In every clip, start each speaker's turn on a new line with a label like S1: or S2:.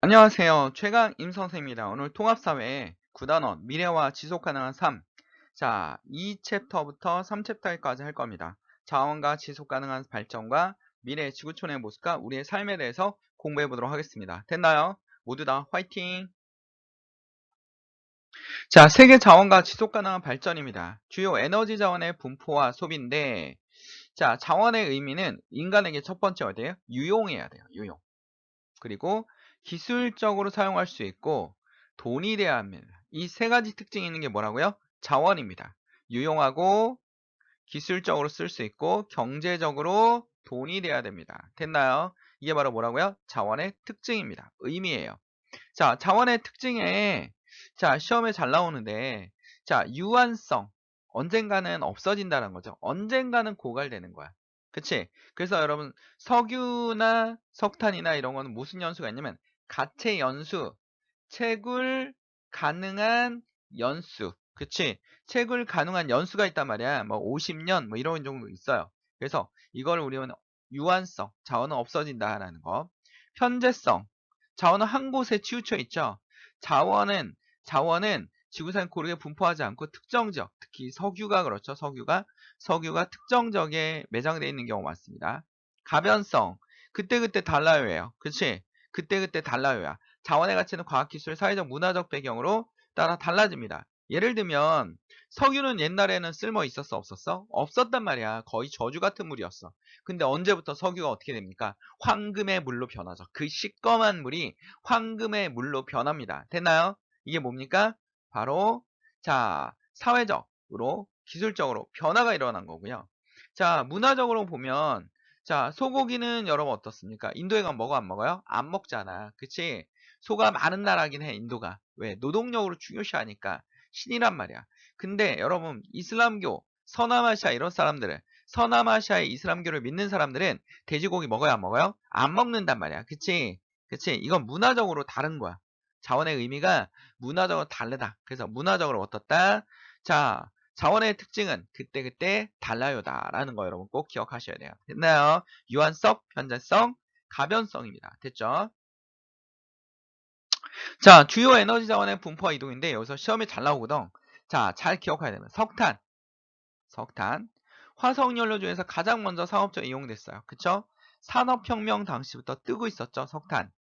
S1: 안녕하세요. 최강 임선생입니다. 오늘 통합사회 9단원 미래와 지속가능한 삶. 자, 2챕터부터 3챕터까지 할 겁니다. 자원과 지속가능한 발전과 미래의 지구촌의 모습과 우리의 삶에 대해서 공부해 보도록 하겠습니다. 됐나요? 모두 다 화이팅! 자, 세계 자원과 지속가능한 발전입니다. 주요 에너지 자원의 분포와 소비인데, 자, 자원의 의미는 인간에게 첫 번째 어디예요? 유용해야 돼요. 유용. 그리고 기술적으로 사용할 수 있고 돈이 돼야 합니다. 이 세 가지 특징이 있는 게 뭐라고요? 자원입니다. 유용하고 기술적으로 쓸 수 있고 경제적으로 돈이 돼야 됩니다. 됐나요? 이게 바로 뭐라고요? 자원의 특징입니다. 의미예요. 자, 자원의 특징에 자, 시험에 잘 나오는데 자, 유한성. 언젠가는 없어진다는 거죠. 언젠가는 고갈되는 거야. 그치? 그래서 여러분 석유나 석탄이나 이런 거는 무슨 연수가 있냐면 가채 연수, 채굴 가능한 연수. 그치? 채굴 가능한 연수가 있단 말이야. 뭐 50년 뭐 이런 정도 있어요. 그래서 이걸 우리는 유한성, 자원은 없어진다라는 거. 현재성, 자원은 한 곳에 치우쳐 있죠. 자원은 지구상 고르게 분포하지 않고 특정 지역, 특히 석유가 그렇죠. 석유가 특정 지역에 매장되어 있는 경우가 많습니다. 가변성, 그때그때 달라요예요. 그치? 그때그때 달라요야. 자원의 가치는 과학기술, 사회적, 문화적 배경으로 따라 달라집니다. 예를 들면 석유는 옛날에는 쓸모 있었어 없었어? 없었단 말이야. 거의 저주 같은 물이었어. 근데 언제부터 석유가 어떻게 됩니까? 황금의 물로 변하죠. 그 시꺼먼 물이 황금의 물로 변합니다. 됐나요? 이게 뭡니까? 바로 자, 사회적으로 기술적으로 변화가 일어난 거고요. 자, 문화적으로 보면 자, 소고기는 여러분 어떻습니까? 인도에 가면 먹어 안 먹어요? 안 먹잖아. 그치? 소가 많은 나라긴 해, 인도가. 왜? 노동력으로 중요시하니까 신이란 말이야. 근데 여러분 이슬람교, 서남아시아 이런 사람들은 서남아시아의 이슬람교를 믿는 사람들은 돼지고기 먹어요, 안 먹어요? 안 먹는단 말이야. 그치? 그치? 이건 문화적으로 다른 거야. 자원의 의미가 문화적으로 다르다. 그래서 문화적으로 어떻다? 자, 자원의 특징은 그때그때 달라요다라는 거 여러분 꼭 기억하셔야 돼요. 됐나요? 유한성, 현재성, 가변성입니다. 됐죠? 자, 주요 에너지 자원의 분포와 이동인데 여기서 시험에 잘 나오거든. 자, 잘 기억해야 됩니다. 석탄. 화석연료 중에서 가장 먼저 상업적으로 이용됐어요. 그쵸? 산업혁명 당시부터 뜨고 있었죠, 석탄.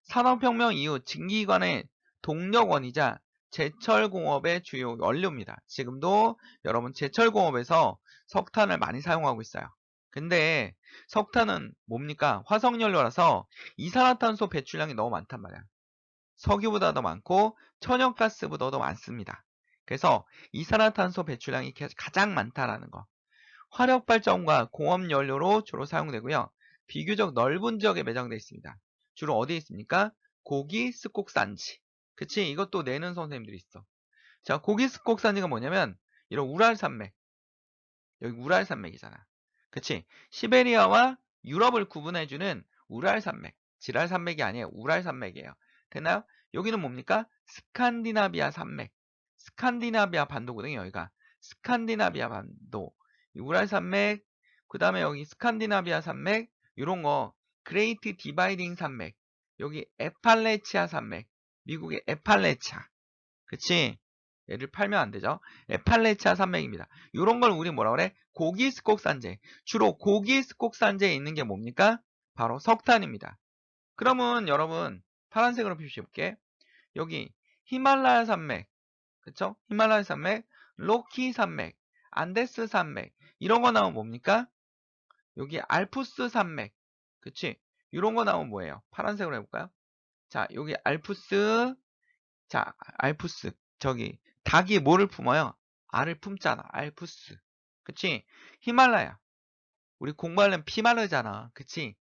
S1: 산업혁명 이후 증기관의 동력원이자 제철공업의 주요 원료입니다. 지금도 여러분 제철공업에서 석탄을 많이 사용하고 있어요. 근데 석탄은 뭡니까? 화석연료라서 이산화탄소 배출량이 너무 많단 말이야. 석유보다 더 많고 천연가스보다 더 많습니다. 그래서 이산화탄소 배출량이 가장 많다라는 거. 화력발전과 공업연료로 주로 사용되고요. 비교적 넓은 지역에 매장되어 있습니다. 주로 어디에 있습니까? 고기 스콕산지. 그치? 이것도 내는 선생님들이 있어. 자, 고기 스콕산지가 뭐냐면 이런 우랄산맥. 여기 우랄산맥이잖아. 그치? 시베리아와 유럽을 구분해주는 우랄산맥. 지랄산맥이 아니에요. 우랄산맥이에요. 됐나요? 여기는 뭡니까? 스칸디나비아 산맥. 스칸디나비아 반도거든요. 여기가. 스칸디나비아 반도. 우랄산맥, 그 다음에 여기 스칸디나비아 산맥, 요런 거. 그레이트 디바이딩 산맥. 여기 에팔레치아 산맥. 미국의 에팔레치아. 그치? 얘를 팔면 안 되죠. 에팔레치아 산맥입니다. 이런 걸 우리 뭐라 그래? 고기스콕산제. 주로 고기스콕산제에 있는 게 뭡니까? 바로 석탄입니다. 그러면 여러분 파란색으로 표시해볼게. 여기 히말라야 산맥, 그쵸? 히말라야 산맥, 로키 산맥, 안데스 산맥 이런 거 나오면 뭡니까? 여기 알프스 산맥, 그치? 이런 거 나오면 뭐예요? 파란색으로 해볼까요? 자, 여기 알프스, 자, 알프스. 저기, 닭이 뭐를 품어요? 알을 품잖아. 알프스. 그치? 히말라야. 우리 공부하려면 피말르잖아. 그치?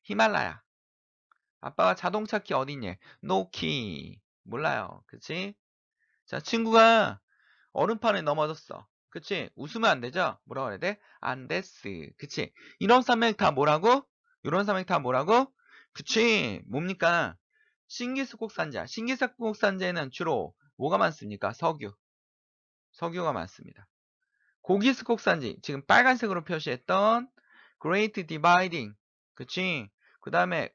S1: 히말라야. 아빠가 자동차 키 어딨냐? 노키. 몰라요. 그치? 자, 친구가 얼음판에 넘어졌어. 그치? 웃으면 안 되죠? 뭐라고 해야 돼? 안데스. 그치? 이런 산맥 다 뭐라고? 이런 산맥 다 뭐라고? 그치? 뭡니까? 신기스콕산제. 신기스콕산제는 주로 뭐가 많습니까? 석유가 많습니다. 고기스콕산지. 지금 빨간색으로 표시했던 Great Dividing. 그치? 그 다음에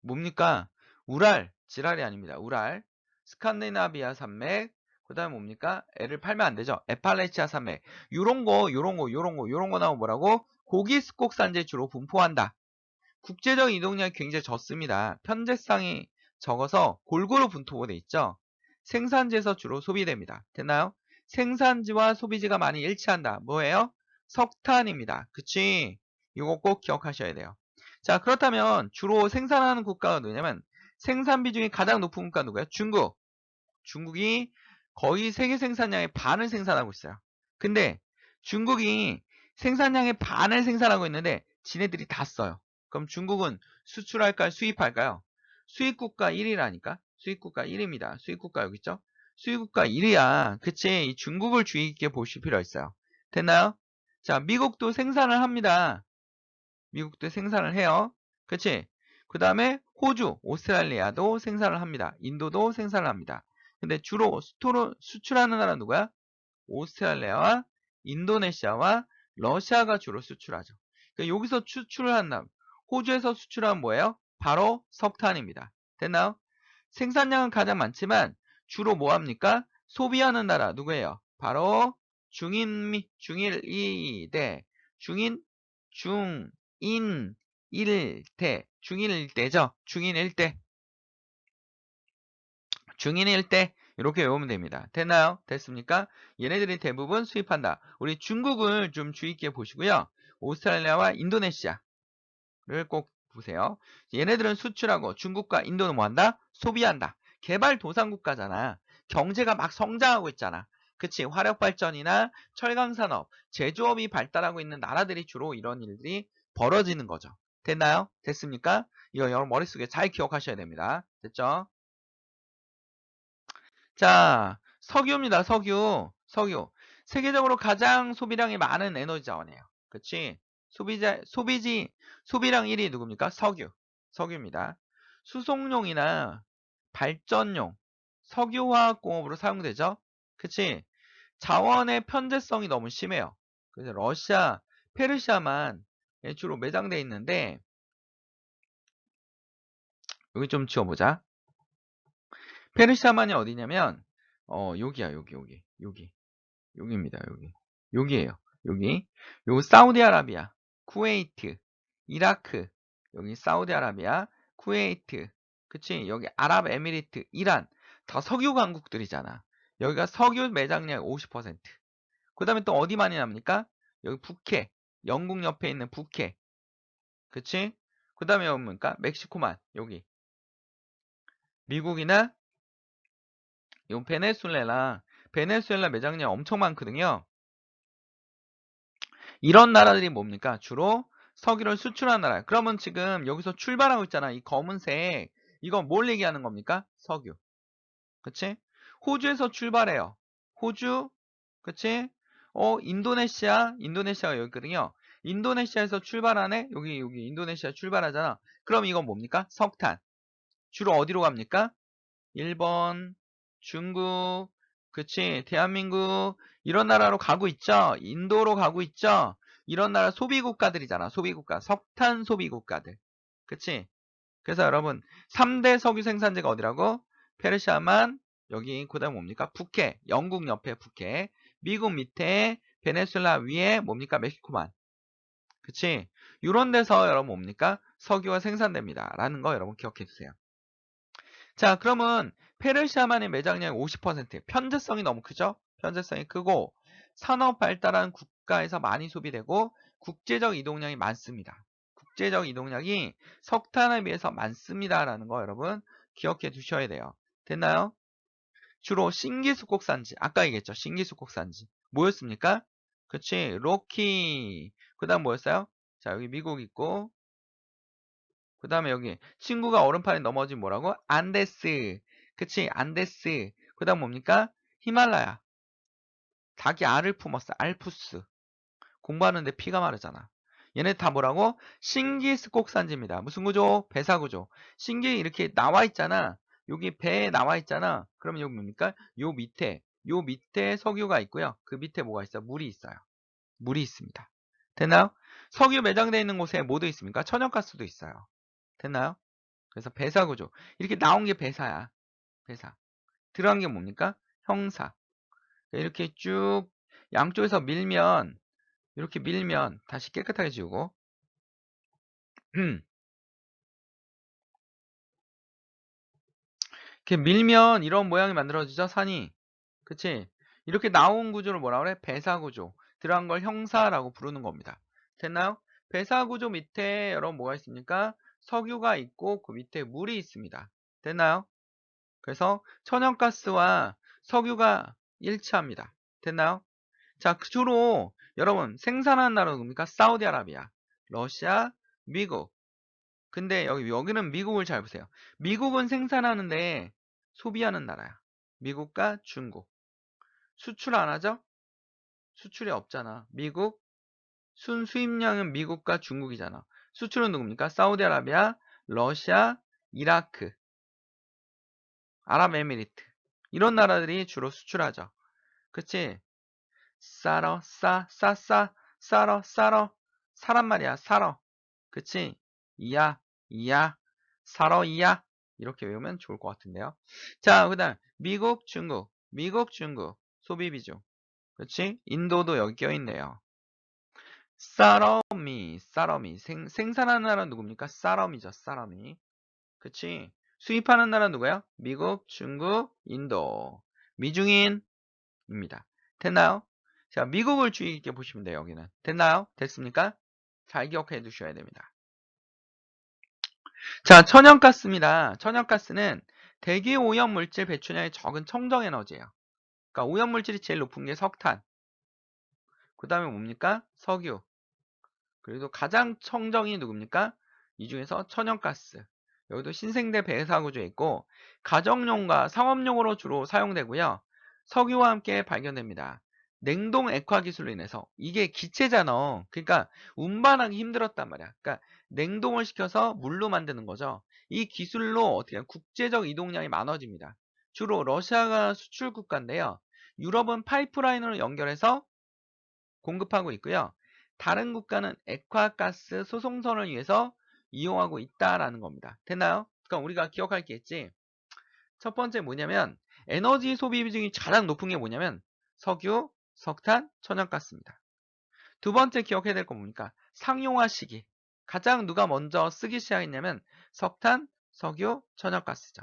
S1: 뭡니까? 우랄, 지랄이 아닙니다. 우랄, 스칸디나비아 산맥, 그 다음에 뭡니까? 애를 팔면 안 되죠. 에팔레치아 산맥. 요런 거 나오면 뭐라고? 고기 수곡산지에 주로 분포한다. 국제적 이동량이 굉장히 적습니다. 편제성이 적어서 골고루 분포돼 있죠. 생산지에서 주로 소비됩니다. 됐나요? 생산지와 소비지가 많이 일치한다. 뭐예요? 석탄입니다. 그치? 이거 꼭 기억하셔야 돼요. 자, 그렇다면 주로 생산하는 국가가 누구냐면 생산 비중이 가장 높은 국가 누구예요? 중국. 중국이 거의 세계 생산량의 반을 생산하고 있어요. 근데 중국이 생산량의 반을 생산하고 있는데 지네들이 다 써요. 그럼 중국은 수출할까요? 수입할까요? 수입국가 1위라니까? 수입국가 1위입니다. 수입국가 여기 있죠? 수입국가 1위야. 그치? 이 중국을 주의 깊게 보실 필요가 있어요. 됐나요? 자, 미국도 생산을 합니다. 미국도 생산을 해요. 그치? 그 다음에 호주, 오스트랄리아도 생산을 합니다. 인도도 생산을 합니다. 근데 주로 수출하는 나라 누구야? 오스트랄리아와 인도네시아와 러시아가 주로 수출하죠. 그러니까 여기서 수출을 한다면 호주에서 수출하면 뭐예요? 바로 석탄입니다. 됐나요? 생산량은 가장 많지만 주로 뭐합니까? 소비하는 나라 누구예요? 바로 중일 일대, 중인 일대죠. 중인 일대. 중인 일대 이렇게 외우면 됩니다. 됐나요? 됐습니까? 얘네들이 대부분 수입한다. 우리 중국을 좀 주의 있게 보시고요. 오스트랄리아와 인도네시아를 꼭 보세요. 얘네들은 수출하고 중국과 인도는 뭐한다? 소비한다. 개발도상국가잖아. 경제가 막 성장하고 있잖아. 그치? 화력발전이나 철강산업, 제조업이 발달하고 있는 나라들이 주로 이런 일들이 벌어지는 거죠. 됐나요? 됐습니까? 이거 여러분 머릿속에 잘 기억하셔야 됩니다. 됐죠? 자, 석유입니다. 석유. 세계적으로 가장 소비량이 많은 에너지 자원이에요. 그치? 소비량 1위 누굽니까? 석유입니다. 수송용이나 발전용, 석유화학공업으로 사용되죠? 그치? 자원의 편제성이 너무 심해요. 그래서 러시아, 페르시아만 주로 매장돼 있는데, 여기 좀 지워보자. 페르시아만이 어디냐면, 여기야, 여기입니다, 여기에요. 여기. 요 사우디아라비아, 쿠웨이트, 이라크, 여기 사우디아라비아, 쿠웨이트, 그치? 여기 아랍에미리트, 이란, 다 석유 강국들이잖아. 여기가 석유 매장량 50%. 그 다음에 또 어디 많이 납니까? 여기 북해, 영국 옆에 있는 북해, 그치? 그 다음에 여기 뭡니까? 멕시코만, 여기. 미국이나 요 베네수엘라 매장량 엄청 많거든요. 이런 나라들이 뭡니까? 주로 석유를 수출하는 나라예요. 그러면 지금 여기서 출발하고 있잖아. 이 검은색. 이건 뭘 얘기하는 겁니까? 석유. 그치? 호주에서 출발해요. 호주. 그치? 인도네시아가 여기 있거든요. 인도네시아에서 출발하네? 여기 인도네시아 출발하잖아. 그럼 이건 뭡니까? 석탄. 주로 어디로 갑니까? 일본, 중국, 그치, 대한민국, 이런 나라로 가고 있죠? 인도로 가고 있죠? 이런 나라 소비국가들이잖아, 소비국가. 석탄 소비국가들. 그치? 그래서 여러분, 3대 석유 생산지가 어디라고? 페르시아만, 여기, 그 다음 뭡니까? 북해, 영국 옆에 북해, 미국 밑에, 베네수엘라 위에, 뭡니까? 멕시코만. 그치? 이런 데서 여러분 뭡니까? 석유가 생산됩니다. 라는 거 여러분 기억해 두세요. 자, 그러면 페르시아만의 매장량이 50%, 편제성이 너무 크죠? 편제성이 크고 산업 발달한 국가에서 많이 소비되고 국제적 이동량이 많습니다. 국제적 이동량이 석탄에 비해서 많습니다라는 거 여러분 기억해 두셔야 돼요. 됐나요? 주로 신기수국산지, 아까 얘기했죠? 신기수국산지. 뭐였습니까? 그치, 로키. 그 다음 뭐였어요? 자, 여기 미국 있고 그 다음에 여기 친구가 얼음판에 넘어진 뭐라고? 안데스. 그치? 안데스. 그 다음 뭡니까? 히말라야. 닭이 알을 품었어. 알프스. 공부하는데 피가 마르잖아. 얘네 다 뭐라고? 신기스곡산지입니다. 무슨 구조? 배사구조. 신기 이렇게 나와 있잖아. 여기 배에 나와 있잖아. 그러면 여기 뭡니까? 요 밑에 석유가 있고요. 그 밑에 뭐가 있어? 물이 있어요. 물이 있습니다. 됐나요? 석유 매장되어 있는 곳에 뭐도 있습니까? 천연가스도 있어요. 됐나요? 그래서 배사구조. 이렇게 나온 게 배사야. 배사. 들어간 게 뭡니까? 형사. 이렇게 쭉 양쪽에서 밀면, 이렇게 밀면 다시 깨끗하게 지우고 이렇게 밀면 이런 모양이 만들어지죠, 산이. 그치? 이렇게 나온 구조를 뭐라 그래? 배사구조. 들어간 걸 형사라고 부르는 겁니다. 됐나요? 배사구조 밑에 여러분 뭐가 있습니까? 석유가 있고 그 밑에 물이 있습니다. 됐나요? 그래서 천연가스와 석유가 일치합니다. 됐나요? 자, 주로 여러분 생산하는 나라는 뭡니까? 사우디아라비아, 러시아, 미국. 근데 여기는 미국을 잘 보세요. 미국은 생산하는데 소비하는 나라야. 미국과 중국. 수출 안 하죠? 수출이 없잖아. 미국, 순수입량은 미국과 중국이잖아. 수출은 누굽니까? 사우디아라비아, 러시아, 이라크, 아랍에미리트. 이런 나라들이 주로 수출하죠. 그치? 쌀어, 쌀어, 사란 말이야, 사러. 그치? 이야, 사러, 이야. 이렇게 외우면 좋을 것 같은데요. 자, 그 다음, 미국, 중국, 소비 비중. 그치? 인도도 여기 껴있네요. 사러미. 생산하는 나라는 누굽니까? 사러미죠, 사러미. 그치? 수입하는 나라는 누구야? 미국, 중국, 인도. 미중인입니다. 됐나요? 자, 미국을 주의 깊게 보시면 돼요, 여기는. 됐나요? 됐습니까? 잘 기억해 두셔야 됩니다. 자, 천연가스입니다. 천연가스는 대기 오염물질 배출량이 적은 청정에너지예요. 그러니까 오염물질이 제일 높은 게 석탄. 그 다음에 뭡니까? 석유. 그래도 가장 청정이 누굽니까? 이 중에서 천연가스. 여기도 신생대 배사구조에 있고 가정용과 상업용으로 주로 사용되고요. 석유와 함께 발견됩니다. 냉동 액화 기술로 인해서 이게 기체잖아. 그러니까 운반하기 힘들었단 말이야. 그러니까 냉동을 시켜서 물로 만드는 거죠. 이 기술로 어떻게 국제적 이동량이 많아집니다. 주로 러시아가 수출 국가인데요. 유럽은 파이프라인으로 연결해서 공급하고 있고요. 다른 국가는 액화가스 소송선을 위해서 이용하고 있다라는 겁니다. 됐나요? 그러니까 우리가 기억할 게 있지. 첫 번째 뭐냐면 에너지 소비 비중이 가장 높은 게 뭐냐면 석유, 석탄, 천연가스입니다. 두 번째 기억해야 될 건 뭡니까? 상용화 시기. 가장 누가 먼저 쓰기 시작했냐면 석탄, 석유, 천연가스죠.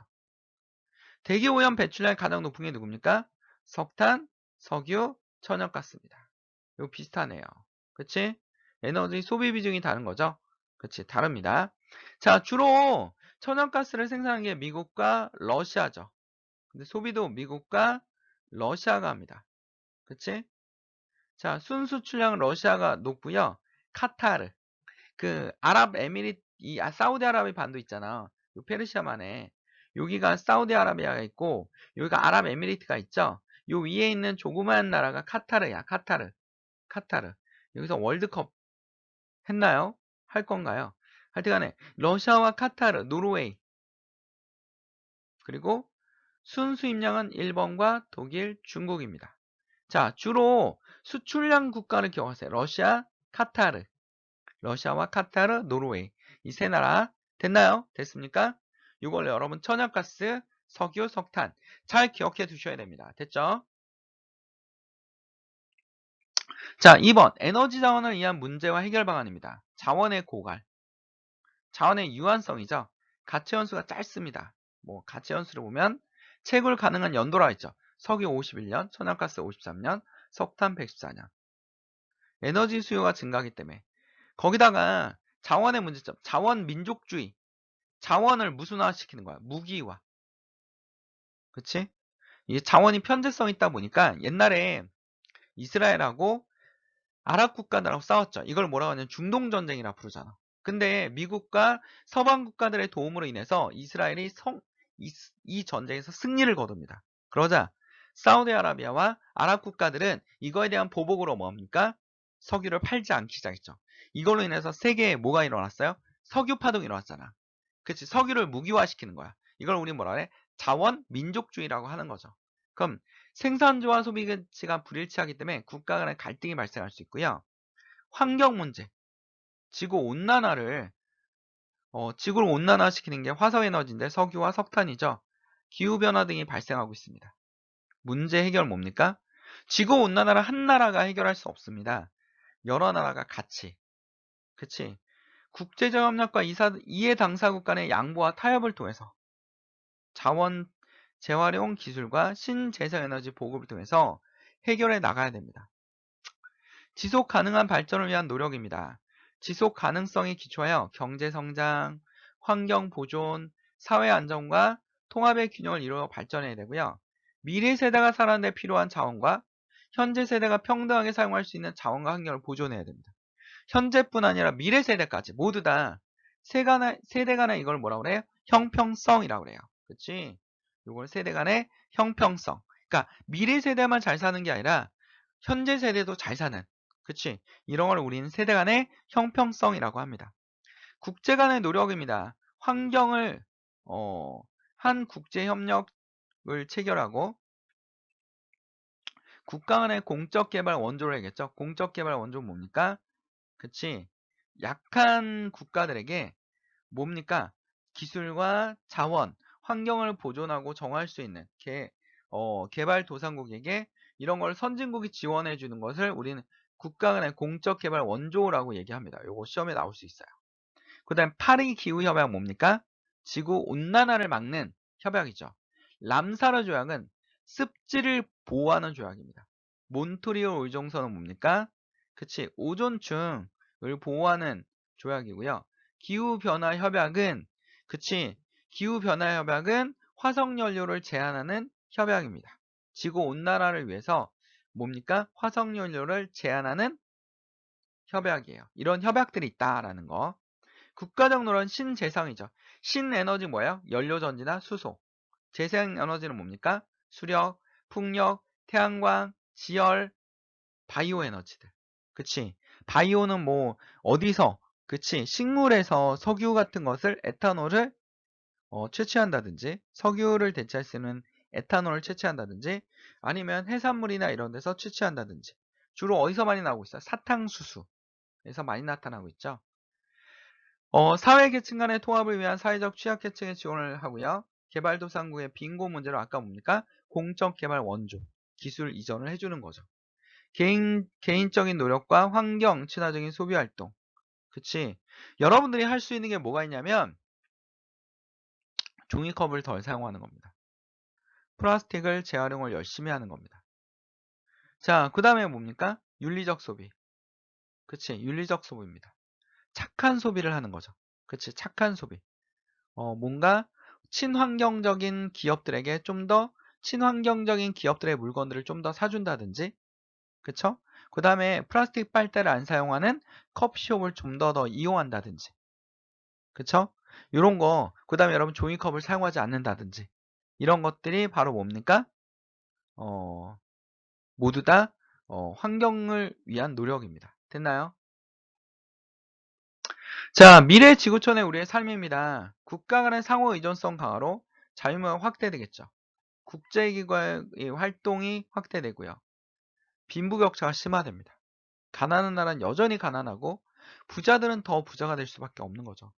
S1: 대기오염 배출량이 가장 높은 게 누굽니까? 석탄, 석유, 천연가스입니다. 이거 비슷하네요. 그치? 에너지 소비 비중이 다른 거죠? 그치? 다릅니다. 자, 주로 천연가스를 생산하는 게 미국과 러시아죠. 근데 소비도 미국과 러시아가 합니다. 그치? 자, 순수출량은 러시아가 높고요. 카타르, 그 아랍에미리트, 사우디아라비아 반도 있잖아. 요 페르시아만에 여기가 사우디아라비아가 있고 여기가 아랍에미리트가 있죠. 요 위에 있는 조그마한 나라가 카타르야. 카타르. 여기서 월드컵 했나요? 할 건가요? 하여튼간에 러시아와 카타르, 노르웨이 그리고 순수입량은 일본과 독일, 중국입니다. 자, 주로 수출량 국가를 기억하세요. 러시아와 카타르, 노르웨이 이 세 나라 됐나요? 됐습니까? 이걸 여러분 천연가스, 석유, 석탄 잘 기억해 두셔야 됩니다. 됐죠? 자, 2번 에너지 자원을 위한 문제와 해결 방안입니다. 자원의 고갈, 자원의 유한성이죠. 가치연수가 짧습니다. 뭐 가치연수를 보면 채굴 가능한 연도라 했죠. 석유 51년, 천연가스 53년, 석탄 114년. 에너지 수요가 증가하기 때문에 거기다가 자원의 문제점, 자원 민족주의. 자원을 무순화시키는 거야. 무기화. 그치? 이 자원이 편제성 있다 보니까 옛날에 이스라엘하고 아랍 국가들하고 싸웠죠. 이걸 뭐라고 하냐면 중동전쟁이라 부르잖아. 근데 미국과 서방 국가들의 도움으로 인해서 이스라엘이 이 전쟁에서 승리를 거둡니다. 그러자 사우디아라비아와 아랍 국가들은 이거에 대한 보복으로 뭡니까? 석유를 팔지 않기 시작했죠. 이걸로 인해서 세계에 뭐가 일어났어요? 석유 파동이 일어났잖아. 그치? 석유를 무기화시키는 거야. 이걸 우리 뭐라 그래? 자원 민족주의라고 하는 거죠. 그럼 생산조와 소비 가치가 불일치하기 때문에 국가 간의 갈등이 발생할 수 있고요. 환경 문제, 지구 온난화를 지구를 온난화시키는 게 화석에너지인데 석유와 석탄이죠. 기후변화 등이 발생하고 있습니다. 문제 해결 뭡니까? 지구 온난화를 한 나라가 해결할 수 없습니다. 여러 나라가 같이. 그치? 국제적 협력과 이해 당사국 간의 양보와 타협을 통해서 자원 재활용 기술과 신재생에너지 보급을 통해서 해결해 나가야 됩니다. 지속 가능한 발전을 위한 노력입니다. 지속 가능성에 기초하여 경제 성장, 환경 보존, 사회 안정과 통합의 균형을 이루어 발전해야 되고요. 미래 세대가 살아가는 데 필요한 자원과 현재 세대가 평등하게 사용할 수 있는 자원과 환경을 보존해야 됩니다. 현재뿐 아니라 미래 세대까지 모두 다 세대 간의 이걸 뭐라고 그래요? 형평성이라고 그래요. 그치? 이걸 세대 간의 형평성. 그러니까 미래 세대만 잘 사는 게 아니라 현재 세대도 잘 사는. 그치? 이런 걸 우리는 세대 간의 형평성이라고 합니다. 국제 간의 노력입니다. 환경을 한 국제 협력을 체결하고 국가 간의 공적 개발 원조를 해야겠죠. 공적 개발 원조는 뭡니까? 그치? 약한 국가들에게 뭡니까? 기술과 자원, 환경을 보존하고 정할 수 있는 개발도상국에게 이런 걸 선진국이 지원해 주는 것을 우리는 국가 간의 공적 개발 원조라고 얘기합니다. 요거 시험에 나올 수 있어요. 그 다음 파리 기후협약 뭡니까? 지구 온난화를 막는 협약이죠. 람사르 조약은 습지를 보호하는 조약입니다. 몬트리올 의정서는 뭡니까? 그치, 오존층을 보호하는 조약이고요. 기후변화 협약은 그치, 기후변화 협약은 화석연료를 제한하는 협약입니다. 지구 온난화를 위해서 뭡니까? 화석연료를 제한하는 협약이에요. 이런 협약들이 있다라는 거. 국가적 노력은 신재생이죠. 신에너지 뭐예요? 연료전지나 수소. 재생에너지는 뭡니까? 수력, 풍력, 태양광, 지열, 바이오 에너지들. 그치? 바이오는 뭐 어디서 그치? 식물에서 석유 같은 것을 에탄올을 채취한다든지 석유를 대체할 수 있는 에탄올을 채취한다든지 아니면 해산물이나 이런 데서 채취한다든지 주로 어디서 많이 나오고 있어요? 사탕수수에서 많이 나타나고 있죠. 사회계층 간의 통합을 위한 사회적 취약계층의 지원을 하고요. 개발도상국의 빈곤 문제로 아까 뭡니까? 공적 개발 원조, 기술 이전을 해주는 거죠. 개인적인 노력과 환경 친화적인 소비 활동. 그치? 여러분들이 할 수 있는 게 뭐가 있냐면 종이컵을 덜 사용하는 겁니다. 플라스틱을 재활용을 열심히 하는 겁니다. 자, 그 다음에 뭡니까? 윤리적 소비. 그치? 윤리적 소비입니다. 착한 소비를 하는 거죠. 그치? 착한 소비. 뭔가 친환경적인 기업들에게 좀 더 친환경적인 기업들의 물건들을 좀 더 사준다든지, 그쵸? 그 다음에 플라스틱 빨대를 안 사용하는 커피숍을 좀 더 이용한다든지, 그쵸? 이런 거, 그 다음에 여러분 종이컵을 사용하지 않는다든지, 이런 것들이 바로 뭡니까? 어, 모두 다 환경을 위한 노력입니다. 됐나요? 자, 미래 지구촌의 우리의 삶입니다. 국가 간의 상호 의존성 강화로 자유무역 확대되겠죠. 국제기구의 활동이 확대되고요. 빈부격차가 심화됩니다. 가난한 나라는 여전히 가난하고 부자들은 더 부자가 될 수밖에 없는 거죠.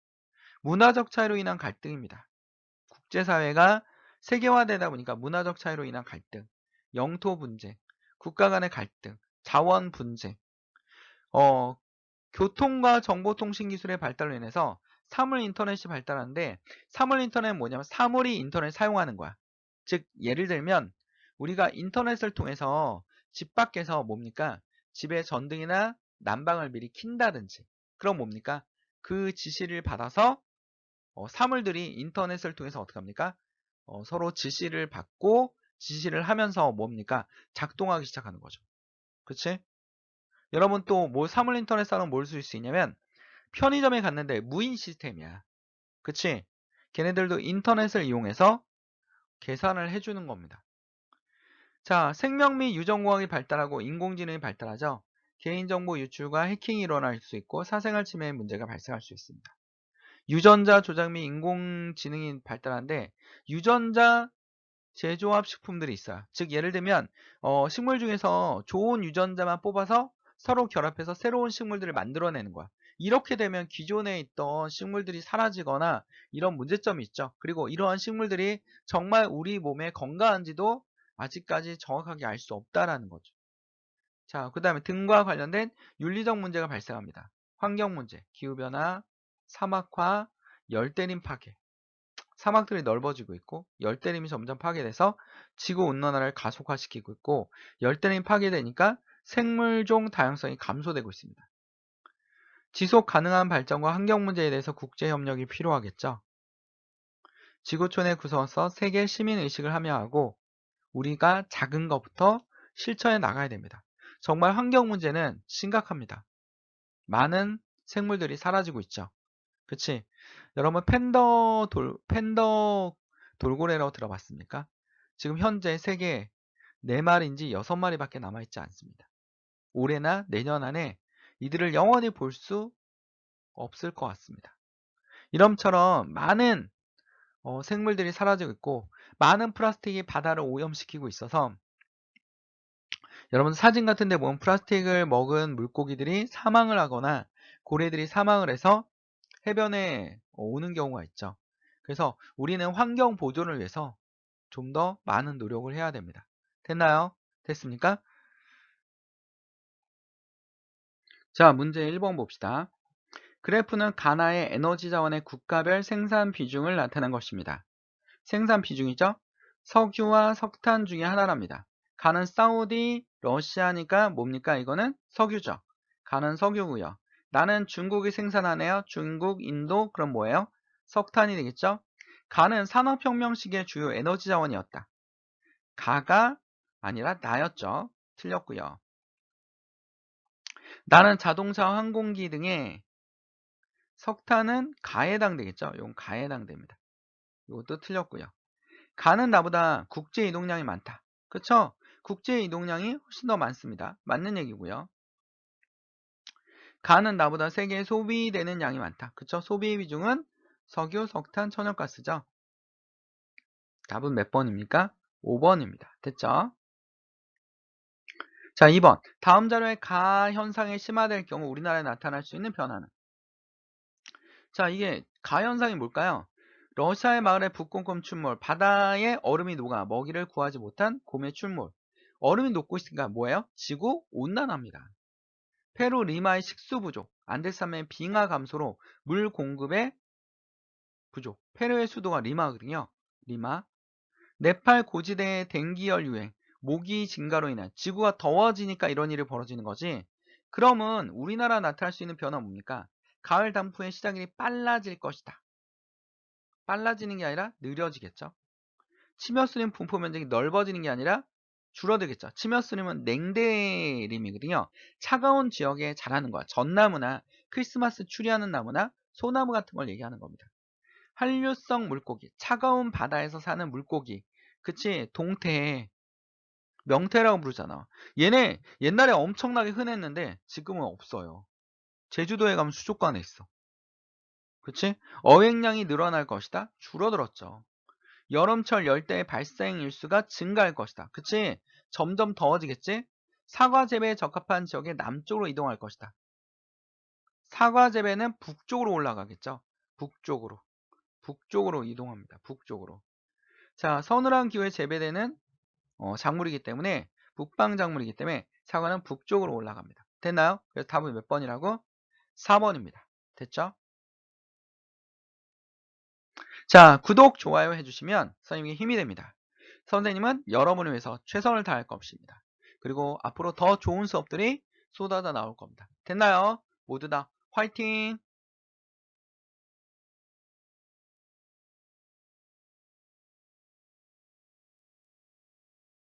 S1: 문화적 차이로 인한 갈등입니다. 국제사회가 세계화되다 보니까 문화적 차이로 인한 갈등, 영토 분쟁, 국가 간의 갈등, 자원 분쟁, 어, 교통과 정보통신 기술의 발달로 인해서 사물 인터넷이 발달하는데 사물 인터넷은 뭐냐면 사물이 인터넷 사용하는 거야. 즉 예를 들면 우리가 인터넷을 통해서 집 밖에서 뭡니까? 집의 전등이나 난방을 미리 킨다든지 그럼 뭡니까? 그 지시를 받아서 사물들이 인터넷을 통해서 어떻게 합니까? 서로 지시를 받고 지시를 하면서 뭡니까? 작동하기 시작하는 거죠. 그치? 여러분 또 뭐 사물 인터넷 사는 뭘 쓸 수 있냐면 편의점에 갔는데 무인 시스템이야. 그치? 걔네들도 인터넷을 이용해서 계산을 해주는 겁니다. 자, 생명 및 유전공학이 발달하고 인공지능이 발달하죠. 개인정보 유출과 해킹이 일어날 수 있고 사생활 침해의 문제가 발생할 수 있습니다. 유전자 조작 및 인공지능이 발달하는데 유전자 재조합 식품들이 있어요. 즉 예를 들면 식물 중에서 좋은 유전자만 뽑아서 서로 결합해서 새로운 식물들을 만들어내는 거야. 이렇게 되면 기존에 있던 식물들이 사라지거나 이런 문제점이 있죠. 그리고 이러한 식물들이 정말 우리 몸에 건강한지도 아직까지 정확하게 알 수 없다라는 거죠. 자, 그 다음에 등과 관련된 윤리적 문제가 발생합니다. 환경 문제, 기후변화, 사막화, 열대림 파괴. 사막들이 넓어지고 있고 열대림이 점점 파괴돼서 지구온난화를 가속화시키고 있고 열대림이 파괴되니까 생물종 다양성이 감소되고 있습니다. 지속 가능한 발전과 환경 문제에 대해서 국제협력이 필요하겠죠. 지구촌의 구성원서 세계 시민의식을 함양하고 우리가 작은 것부터 실천해 나가야 됩니다. 정말 환경 문제는 심각합니다. 많은 생물들이 사라지고 있죠. 그치? 여러분 팬더 돌고래라고 들어봤습니까? 지금 현재 세계에 4마리인지 6마리밖에 남아있지 않습니다. 올해나 내년 안에 이들을 영원히 볼 수 없을 것 같습니다. 이름처럼 많은 생물들이 사라지고 있고 많은 플라스틱이 바다를 오염시키고 있어서 여러분 사진 같은 데 보면 플라스틱을 먹은 물고기들이 사망을 하거나 고래들이 사망을 해서 해변에 오는 경우가 있죠. 그래서 우리는 환경 보존을 위해서 좀 더 많은 노력을 해야 됩니다. 됐나요? 됐습니까? 자, 문제 1번 봅시다. 그래프는 가나의 에너지 자원의 국가별 생산 비중을 나타낸 것입니다. 생산 비중이죠? 석유와 석탄 중에 하나랍니다. 가는 사우디, 러시아니까 뭡니까? 이거는 석유죠. 가는 석유고요. 나는 중국이 생산하네요. 중국, 인도, 그럼 뭐예요? 석탄이 되겠죠? 가는 산업혁명 시기의 주요 에너지 자원이었다. 가가 아니라 나였죠. 틀렸고요. 나는 자동차, 항공기 등의 석탄은 가에 해당되겠죠? 이건 가에 해당됩니다. 이것도 틀렸고요. 가는 나보다 국제 이동량이 많다. 그쵸? 국제 이동량이 훨씬 더 많습니다. 맞는 얘기고요. 가는 나보다 세계에 소비되는 양이 많다. 그쵸? 소비 비중은 석유, 석탄, 천연가스죠. 답은 몇 번입니까? 5번입니다. 됐죠? 자, 2번. 다음 자료에 가 현상이 심화될 경우 우리나라에 나타날 수 있는 변화는? 자, 이게 가 현상이 뭘까요? 러시아의 마을의 북극곰 출몰, 바다에 얼음이 녹아 먹이를 구하지 못한 곰의 출몰. 얼음이 녹고 있으니까 뭐예요? 지구 온난화입니다. 페루 리마의 식수 부족, 안데스산맥의 빙하 감소로 물 공급의 부족. 페루의 수도가 리마거든요. 리마. 네팔 고지대의 댕기열 유행, 모기 증가로 인한 지구가 더워지니까 이런 일이 벌어지는 거지. 그러면 우리나라 나타날 수 있는 변화는 뭡니까? 가을 단풍의 시작일이 빨라질 것이다. 빨라지는 게 아니라 느려지겠죠. 치며스림 분포 면적이 넓어지는 게 아니라 줄어들겠죠. 치며스림은 냉대림이거든요. 차가운 지역에 자라는 거야. 전나무나 크리스마스 추리하는 나무나 소나무 같은 걸 얘기하는 겁니다. 한류성 물고기, 차가운 바다에서 사는 물고기. 그치? 동태, 명태라고 부르잖아. 얘네 옛날에 엄청나게 흔했는데 지금은 없어요. 제주도에 가면 수족관에 있어. 그치? 어획량이 늘어날 것이다? 줄어들었죠. 여름철 열대의 발생 일수가 증가할 것이다. 그치? 점점 더워지겠지? 사과 재배에 적합한 지역의 남쪽으로 이동할 것이다. 사과 재배는 북쪽으로 올라가겠죠? 북쪽으로. 북쪽으로 이동합니다. 북쪽으로. 자, 서늘한 기후에 재배되는 작물이기 때문에 북방 작물이기 때문에 사과는 북쪽으로 올라갑니다. 됐나요? 그래서 답은 몇 번이라고? 4번입니다. 됐죠? 자, 구독, 좋아요 해주시면 선생님에게 힘이 됩니다. 선생님은 여러분을 위해서 최선을 다할 것입니다. 그리고 앞으로 더 좋은 수업들이 쏟아져 나올 겁니다. 됐나요? 모두 다 화이팅!